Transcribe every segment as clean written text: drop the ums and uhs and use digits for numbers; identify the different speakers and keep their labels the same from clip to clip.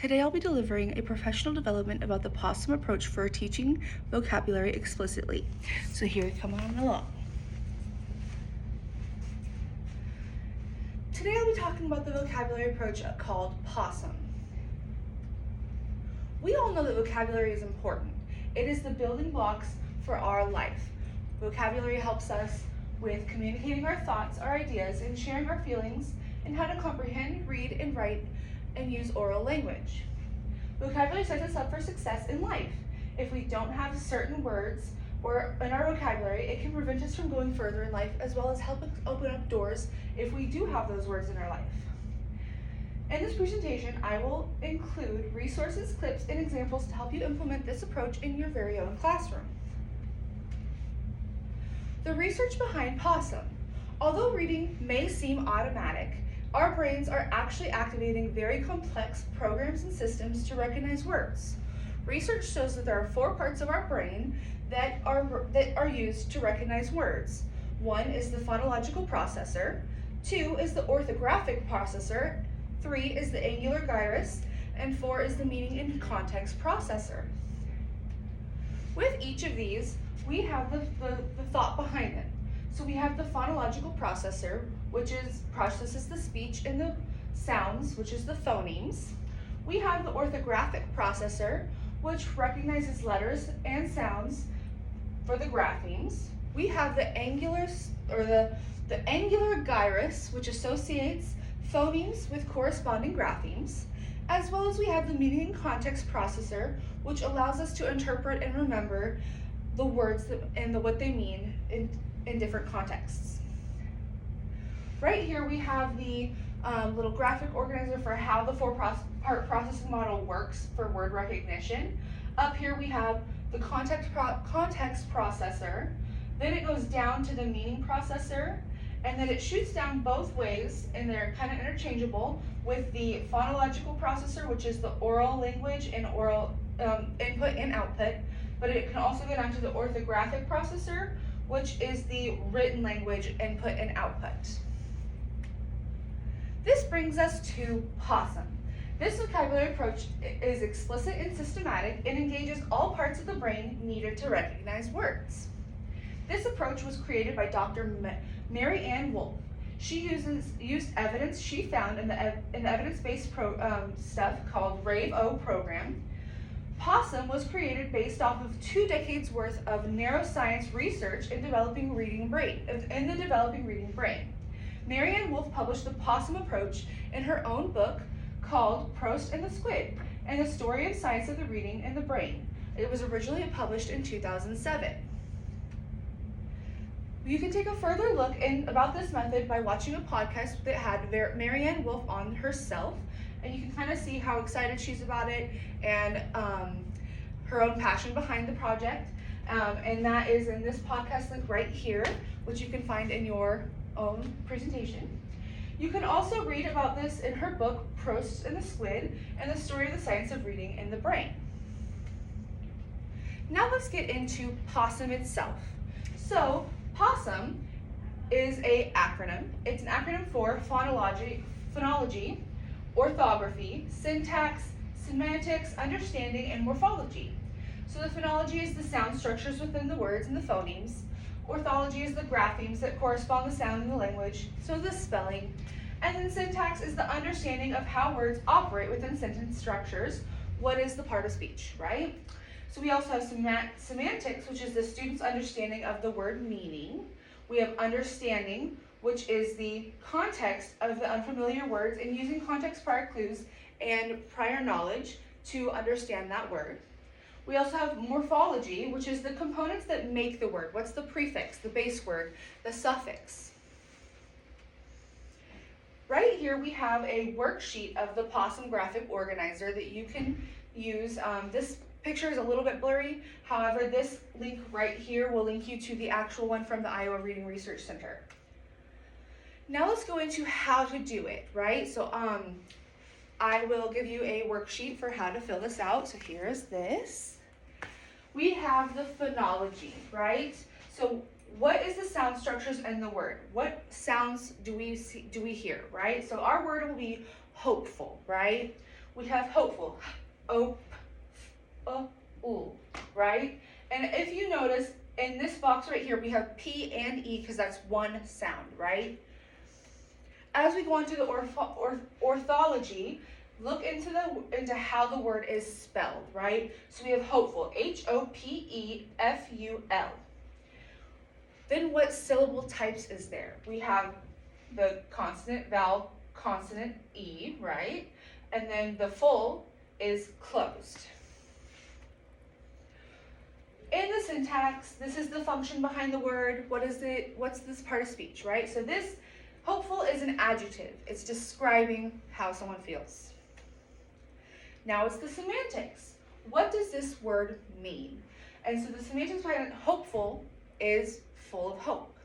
Speaker 1: Today I'll be delivering a professional development about the POSSUM approach for teaching vocabulary explicitly. So here, come on along. Today I'll be talking about the vocabulary approach called POSSUM. We all know that vocabulary is important. It is the building blocks for our life. Vocabulary helps us with communicating our thoughts, our ideas, and sharing our feelings, and how to comprehend, read, and write, and use oral language. Vocabulary sets us up for success in life. If we don't have certain words or in our vocabulary, it can prevent us from going further in life, as well as help us open up doors if we do have those words in our life. In this presentation, I will include resources, clips, and examples to help you implement this approach in your very own classroom. The research behind POSSUM. Although reading may seem automatic, our brains are actually activating very complex programs and systems to recognize words. Research shows that there are 4 parts of our brain that are used to recognize words. 1 is the phonological processor, 2 is the orthographic processor, 3 is the angular gyrus, and 4 is the meaning and context processor. With each of these, we have the thought behind it. So we have the phonological processor, which processes the speech and the sounds, which is the phonemes. We have the orthographic processor, which recognizes letters and sounds for the graphemes. We have the angular gyrus, which associates phonemes with corresponding graphemes, as well as we have the meaning and context processor, which allows us to interpret and remember the words and what they mean in different contexts. Right here we have the little graphic organizer for how the 4-part processing model works for word recognition. Up here we have the context processor, then it goes down to the meaning processor, and then it shoots down both ways, and they're kind of interchangeable with the phonological processor, which is the oral language and oral input and output, but it can also go down to the orthographic processor, which is the written language input and output. This brings us to POSSUM. This vocabulary approach is explicit and systematic and engages all parts of the brain needed to recognize words. This approach was created by Dr. Mary Ann Wolfe. She used evidence she found in the evidence-based stuff called RAVE-O program. POSSUM was created based off of 2 decades worth of neuroscience research in the developing reading brain. Mary Ann Wolfe published the POSSUM approach in her own book called Proust and the Squid, and the Story of Science of the Reading and the Brain. It was originally published in 2007. You can take a further look about this method by watching a podcast that had Mary Ann Wolfe on herself, and you can kind of see how excited she's about it and her own passion behind the project. And that is in this podcast link right here, which you can find in your own presentation. You can also read about this in her book, Proust and the Squid, and the Story of the Science of Reading in the Brain. Now let's get into POSSUM itself. So POSSUM is an acronym. It's an acronym for phonology, orthography, syntax, semantics, understanding, and morphology. So the phonology is the sound structures within the words and the phonemes. Orthology is the graphemes that correspond to the sound in the language, so the spelling. And then syntax is the understanding of how words operate within sentence structures. What is the part of speech, right? So we also have semantics, which is the student's understanding of the word meaning. We have understanding, which is the context of the unfamiliar words and using context prior clues and prior knowledge to understand that word. We also have morphology, which is the components that make the word. What's the prefix, the base word, the suffix? Right here we have a worksheet of the POSSUM graphic organizer that you can use. This picture is a little bit blurry. However, this link right here will link you to the actual one from the Iowa Reading Research Center. Now let's go into how to do it, right? So I will give you a worksheet for how to fill this out. So here is this. We have the phonology, right? So what is the sound structures in the word? What sounds do we hear, right? So our word will be hopeful, right? We have hopeful, right? And if you notice, in this box right here, we have P and E because that's one sound, right? As we go on to the orthology, look into how the word is spelled, right? So we have hopeful, H-O-P-E-F-U-L. Then what syllable types is there? We have the consonant, vowel, consonant, E, right? And then the full is closed. In the syntax, this is the function behind the word. What is it? What's this part of speech, right? So this hopeful is an adjective. It's describing how someone feels. Now it's the semantics. What does this word mean? And so the semantics behind hopeful is full of hope.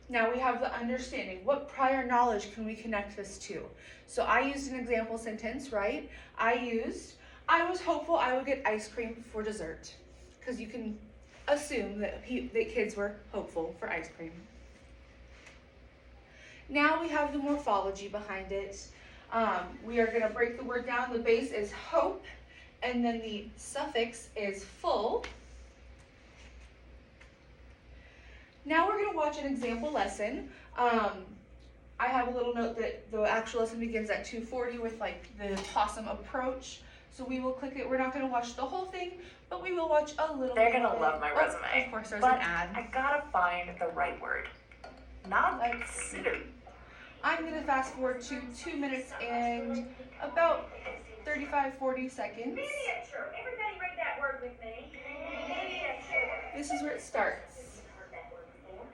Speaker 1: Now we have the understanding. What prior knowledge can we connect this to? So I used an example sentence, right? I was hopeful I would get ice cream for dessert. Because you can assume that kids were hopeful for ice cream. Now we have the morphology behind it. We are going to break the word down. The base is hope, and then the suffix is full. Now we're going to watch an example lesson. I have a little note that the actual lesson begins at 2:40 with like the possum approach. So we will click it. We're not going to watch the whole thing, but we will watch a little bit.
Speaker 2: They're going to love my resume.
Speaker 1: Oh, of course, there's
Speaker 2: but
Speaker 1: an ad.
Speaker 2: I gotta find the right word. Not considered.
Speaker 1: I'm going to fast forward to 2 minutes and about 35-40 seconds.
Speaker 3: Miniature. Everybody read that word with me. Miniature.
Speaker 1: This is where it starts.
Speaker 3: Heard that word before?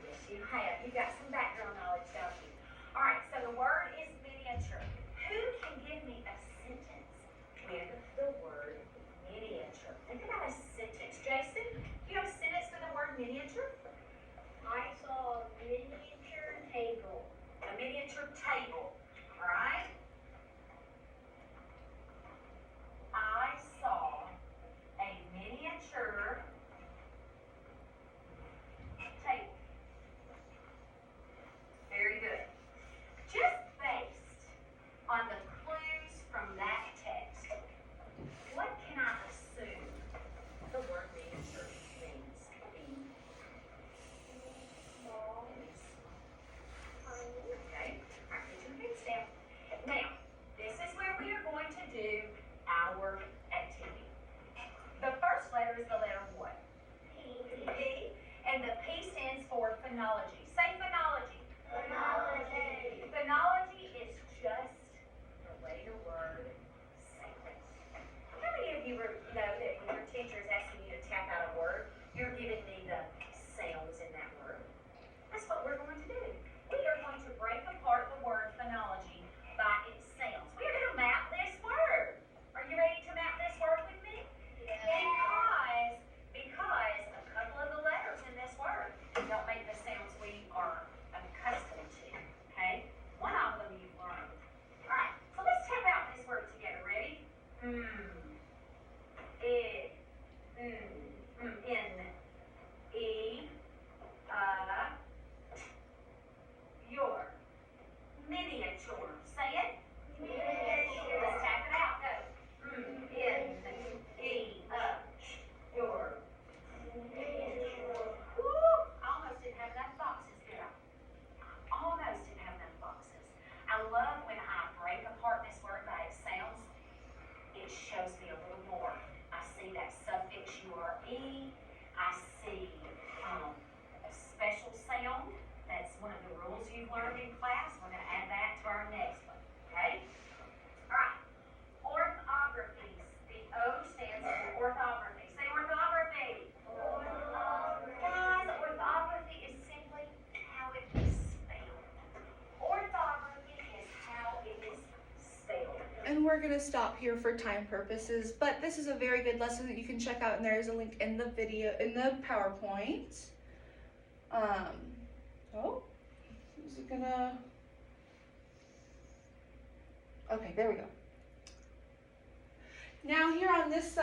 Speaker 3: Yes, you have. You got some background knowledge, don't you? All right, so the word is miniature. Who can give me a sentence with the word miniature? Think about a sentence. Jason, you have a sentence for the word miniature? I saw a miniature table. A miniature table, all right? I saw a miniature table. Very good. Just based on the clues from that text, what can I assume the word miniature means? Okay, all right, put your hands down. Now, this is where we are going to do our activity. The first letter is the letter what? P. And the P stands for phonology. Say phonology. Phonology. Phonology is just the way the word sounds. How many of you know that when your teacher is asking you to tap out a word, you're giving me the sounds in that word? That's what we're going to do. We are going to break apart the word phonology by its sounds. We're going to map this word. Are you ready to map this word with me? Yes. Because a couple of the letters in this word don't make the sounds we are accustomed to. Okay? One of them you've learned. All right. So let's tap out this word together. Ready? In. Your. Miniature. Say it. Miniature. Let's tap it out. Go. Your. Miniature. Woo! I almost didn't have enough boxes, did I? Almost didn't have enough boxes. I love when I break apart this word by its sounds. It shows me a little more. I see that suffix URE. I see a special sound. That's one of the rules you've learned in class. We're going to add that to our next one. Okay? All right. Orthographies. The O stands for orthography. Say orthography. Guys, orthography is simply how it is spelled. Orthography is how it is spelled.
Speaker 1: And we're going to stop here for time purposes, but this is a very good lesson that you can check out, and there is a link in the video, in the PowerPoint. Is it gonna? Okay, there we go. Now here on this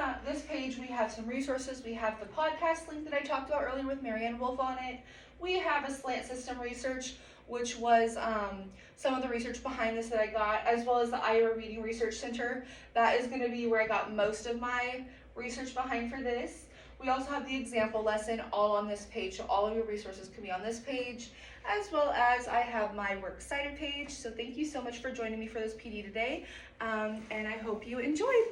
Speaker 1: page, we have some resources. We have the podcast link that I talked about earlier with Marianne Wolf on it. We have a slant system research. which was some of the research behind this that I got, as well as the Iowa Reading Research Center. That is going to be where I got most of my research behind for this. We also have the example lesson all on this page, so all of your resources can be on this page, as well as I have my Works Cited page. So thank you so much for joining me for this PD today, and I hope you enjoyed.